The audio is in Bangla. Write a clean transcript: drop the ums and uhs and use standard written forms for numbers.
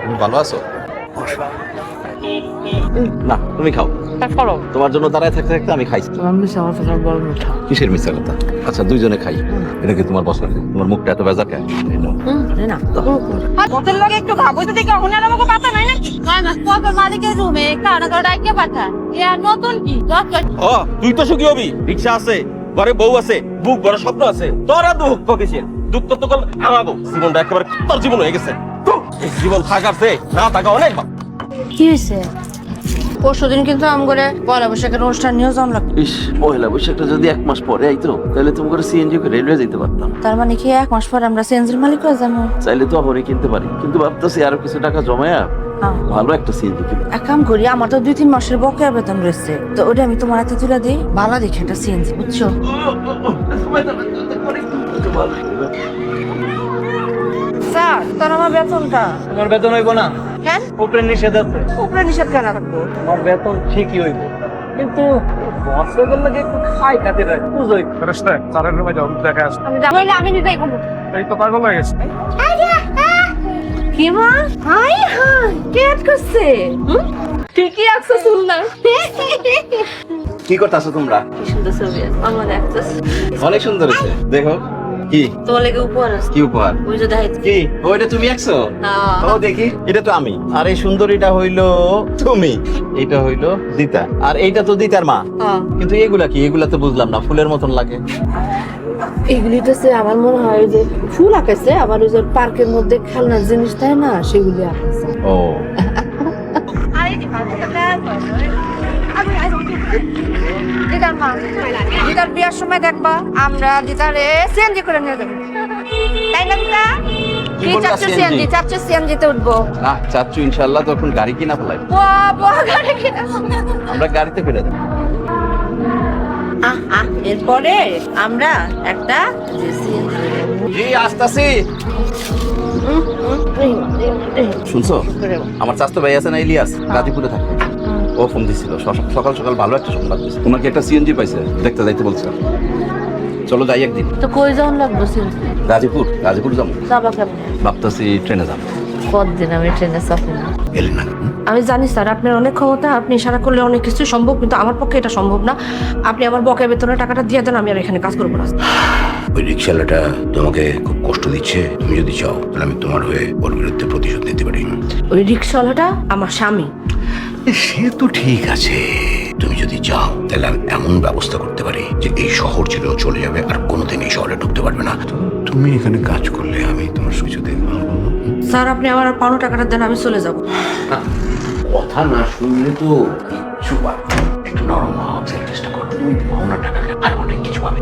তুমি ভালো আছো? না তুমি খাও। তোমার জন্য দাঁড়ায় থাকতে থাকতে আমি খাইছি। কিসের মিথ্যা কথা? আচ্ছা দুইজনে খাই। এটা কি তোমার পছন্দ? তোমার মুখটা এত বেজার কেন? হোটেল লাগে একটু ভাবই তো দেখে ওনার আমাকে পাতা নাই নাকি না কত মালিকের রুমে কারণ করে ডাইকে পাঠা ইয়া নতুন কি ও তুই তো সুখী হবি, রিক্সা আছে, ঘরে বউ আছে, বুক বড় স্বপ্ন আছে, তোর আর দুঃখ কিসের? দুঃখ তো কল আমাবো, জীবনটা একেবারে তোর জীবন হয়ে গেছে। এই জীবন থাকার চেয়ে না থাকা অনেক ভালো। কি হয়েছে? পরশুদিন কিন্তু আম করে পয়লা বৈশাখের অনুষ্ঠান নিয়েও জান লাগবে। ইস, পয়লা বৈশাখটা যদি 1 মাস পরে আইতো তাহলে তুমি করে সিএনজি করে রেলওয়ে যেতে পারতাম। তার মানে কি 1 মাস পর আমরা সিএনজির মালিক হয়ে যাবো? চাইলে তো আবারই কিনতে পারি, কিন্তু ভাবতেছি আরো কিছু টাকা জমায়া ভালো একটা সিএনজি কিনবো। এক কাম করি, আমার তো 2-3 মাসের বকেয়া বেতন রয়েছে, তো ওটা আমি তোমার হাতে তুলে দিই, ভালো দেখে একটা সিএনজি, বুঝছো? স্যার, তোর আমার বেতনটা। তোমার বেতন হইব না? কেন? উপরে নিষেধ আছে। উপরে নিষেধ কেন রাখবো? তোমার বেতন ঠিকই হইব, কিন্তু বসের লাগে একটু খাই খাতে রাখ, বুঝই। ফেরেশতা স্যারের রুমে যাও, দেখা আসো। আমি যাবো না, আমি নিজেই করবো। এই তো পাগল হয়ে গেছে। কি মা? হাই হাই, কে করছে? ঠিকই আছে শুনলাম। কি করতেছো তোমরা? কি সুন্দর ছবি আছে, আমার দেখতেছ। অনেক সুন্দর হয়েছে, দেখো। কি তোমার লাগে উপহার আছে। কি উপহার? ওই যে দেখাইতে। কি ওইটা তুমি একছো? হ্যাঁ। ও দেখি, এটা তো আমি। আর এই সুন্দরীটা হইলো তুমি, এটা হইলো দিতা, আর এইটা তো দিতার মা। হ্যাঁ। কিন্তু এগুলা কি? এগুলা তো বুঝলাম না, ফুলের মতন লাগে। এগুলি তো আমার মনে হয় যে ফুল আঁকাইছে, আবার ওই যে পার্কের মধ্যে খেলনার জিনিস তাই না, সেগুলি আঁকাইছে। ও দিদার মা, দিদার বিয়ার সময় দেখবা আমরা দিদারে সিএনজি করে নিয়ে যাবো, তাই না দিদা? কি কি বললা চাচ্ছ? CNG? সিএনজি চাচ্ছ? সিএনজিতে উঠবো। না চাচ্ছু, ইনশাআল্লাহ তখন গাড়ি কিনা ফেলাই, বাহ বাহ, গাড়ি কিনা। আমরা গাড়িতে ফিরে যাবো। এরপরে আমরা একটা জি আসতাছি। শুনছো, আমার চাচতো ভাই আছে না ইলিয়াস, গাজীপুরে থাকে। ও ফোন দিছিল সকাল সকাল, ভালো একটা সংবাদ দিছে। ওনাকে একটা সিএনজি পাইছে, দেখতে যাইতে বলছে। চলো যাই একদিন। তো কই যাওয়ার লাগবে সিনজি? গাজীপুর যাবো। যাবা কেমন? ভাবতেছি ট্রেনে যাবো। কতদিন আমি ট্রেনে চাপি না। এলি না? আমি জানি স্যার, আপনার অনেক ক্ষমতা, আপনি ইশারা করলে অনেক কিছু সম্ভব, কিন্তু আমার পক্ষে এটা সম্ভব না। আপনি আমার বকেয়া বেতনের টাকাটা দিয়ে দেন, আমি আর এখানে কাজ করবো না। ওই রিক্সাওয়ালাটা তোমাকে খুব কষ্ট দিচ্ছে, তুমি যদি চাও তাহলে আমি তোমার হয়ে ওর বিরুদ্ধে প্রতিশোধ নিতে পারি। ওই রিক্সাওয়ালাটা আমার স্বামী। সে তো ঠিক আছে, তুমি যদি চাও তাহলে আমি এমন ব্যবস্থা করতে পারি যে এই শহর ছেড়ে ও চলে যাবে, আর কোনোদিন এই শহরে ঢুকতে পারবে না। তুমি এখানে কাজ করলে আমি তোমার কিছু দেখবো। স্যার, আপনি আমার আর পাওনা টাকাটা দেন, আমি চলে যাব। কথা না শুনলে তো কিচ্ছু পারবে না। একটু নরম হওয়ার চেষ্টা করো, তুমি পাওনা টাকা আর অনেক কিছু পাবে।